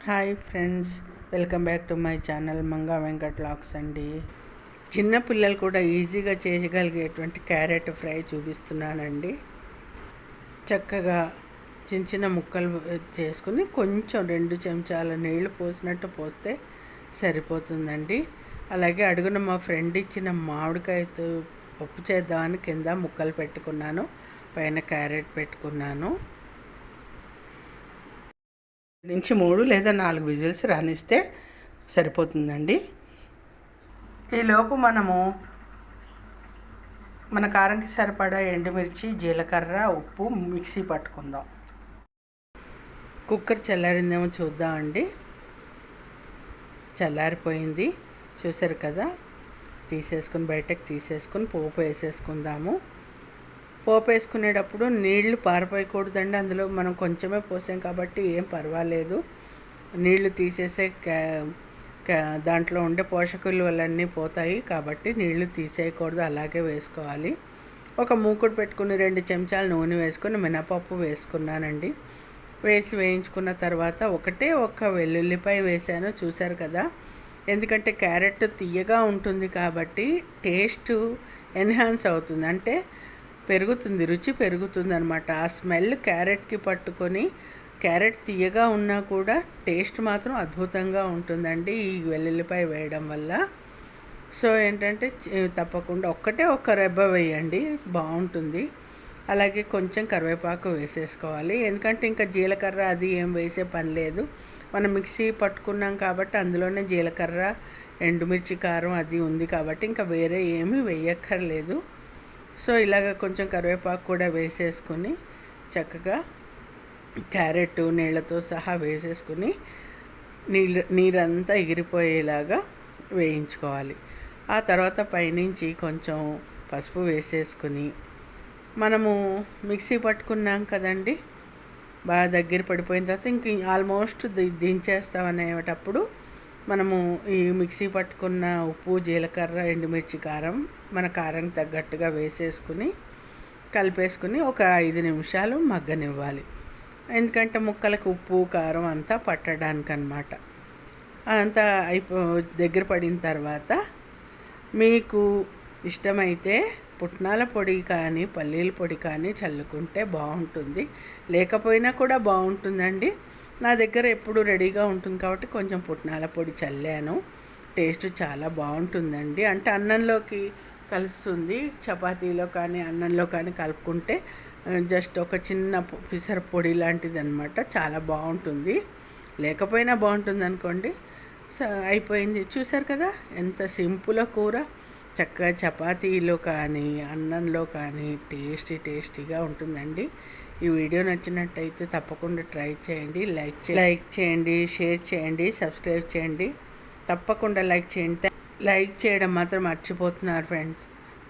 Hi friends, welcome back to my channel Manga Venkat vlogs అండి. చిన్న పిల్లలు కూడా ఈజీగా చేయగలిగేటువంటి క్యారెట్ ఫ్రై చూపిస్తున్నానండి. చక్కగా చిన్న చిన్న ముక్కలు చేసుకుని కొంచెం 2 చెంచాల నీళ్లు పోసినట్టు పోస్తే సరిపోతుందండి. అలాగే అడుగున మా ఫ్రెండ్ ఇచ్చిన మామిడికాయతో పప్పు చేద్దామని కింద ముక్కలు పెట్టుకున్నాను, పైన క్యారెట్ పెట్టుకున్నాను. నుంచి 3 లేదా 4 విజిల్స్ రానిస్తే సరిపోతుందండి. ఈలోపు మనము మన కారంకి సరిపడా ఎండుమిర్చి, జీలకర్ర, ఉప్పు మిక్సీ పట్టుకుందాం. కుక్కర్ చల్లారిందేమో చూద్దామండి. చల్లారిపోయింది, చూసారు కదా. తీసేసుకుని బయటకు తీసేసుకుని పోపు వేసేసుకుందాము. పోపు వేసుకునేటప్పుడు నీళ్లు పారిపోయకూడదండి. అందులో మనం కొంచెమే పోసాం కాబట్టి ఏం పర్వాలేదు. నీళ్లు తీసేసే దాంట్లో ఉండే పోషకులు వల్లన్నీ పోతాయి కాబట్టి నీళ్లు తీసేయకూడదు, అలాగే వేసుకోవాలి. ఒక మూకుడు పెట్టుకుని 2 చెంచాలు నూనె వేసుకొని మినపప్పు వేసుకున్నానండి. వేయించుకున్న తర్వాత ఒక్క వెల్లుల్లిపాయ వేసాను, చూసారు కదా. ఎందుకంటే క్యారెట్ తీయగా ఉంటుంది కాబట్టి టేస్ట్ ఎన్హాన్స్ అవుతుంది, అంటే పెరుగుతుంది, రుచి పెరుగుతుంది అనమాట. ఆ స్మెల్ క్యారెట్కి పట్టుకొని క్యారెట్ తీయగా ఉన్నా కూడా టేస్ట్ మాత్రం అద్భుతంగా ఉంటుందండి ఈ వెల్లుల్లిపాయ వేయడం వల్ల. సో ఏంటంటే తప్పకుండా ఒక్క రెబ్బ వేయండి, బాగుంటుంది. అలాగే కొంచెం కరివేపాకు వేసేసుకోవాలి, ఎందుకంటే ఇంకా జీలకర్ర అది ఏం వేసే పని లేదు. మనం మిక్సీ పట్టుకున్నాం కాబట్టి అందులోనే జీలకర్ర, ఎండుమిర్చి, కారం అది ఉంది కాబట్టి ఇంకా వేరే ఏమీ వేయక్కర్లేదు. సో ఇలాగ కొంచెం కరివేపాకు కూడా వేసేసుకుని చక్కగా క్యారెట్ నీళ్ళతో సహా వేసేసుకుని నీరంతా ఎగిరిపోయేలాగా వేయించుకోవాలి. ఆ తర్వాత పైనుంచి కొంచెం పసుపు వేసేసుకుని మనము మిక్సీ పట్టుకున్నాం కదండి, బాగా దగ్గర పడిపోయిన తర్వాత ఇంక ఆల్మోస్ట్ దించేస్తామనేటప్పుడు మనము ఈ మిక్సీ పట్టుకున్న ఉప్పు, జీలకర్ర, ఎండుమిర్చి, కారం మన కారం తగ్గట్టుగా వేసేసుకుని కలిపేసుకుని ఒక 5 నిమిషాలు మగ్గనివ్వాలి. ఎందుకంటే ముక్కలకు ఉప్పు, కారం అంతా పట్టడానికి అన్నమాట. అదంతా దగ్గర పడిన తర్వాత మీకు ఇష్టమైతే పుట్నాల పొడి కానీ పల్లీల పొడి కానీ చల్లుకుంటే బాగుంటుంది, లేకపోయినా కూడా బాగుంటుందండి. నా దగ్గర ఎప్పుడు రెడీగా ఉంటుంది కాబట్టి కొంచెం పుట్నాల పొడి చల్లాను. టేస్ట్ చాలా బాగుంటుందండి, అంటే అన్నంలోకి కలుస్తుంది. చపాతీలో కానీ అన్నంలో కానీ కలుపుకుంటే జస్ట్ ఒక చిన్న పిసర పొడి లాంటిది అనమాట, చాలా బాగుంటుంది. లేకపోయినా బాగుంటుంది అనుకోండి. అయిపోయింది, చూసారు కదా ఎంత సింపుల్ కూర. చక్కగా చపాతీలో కానీ అన్నంలో కానీ టేస్టీగా ఉంటుందండి. ఈ వీడియో నచ్చినట్టయితే తప్పకుండా ట్రై చేయండి. లైక్ చేయండి, షేర్ చేయండి, సబ్స్క్రైబ్ చేయండి. తప్పకుండా లైక్ చేయండి. లైక్ చేయడం మాత్రం మర్చిపోతున్నారు ఫ్రెండ్స్.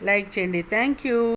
లైక్ చేయండి. Thank you.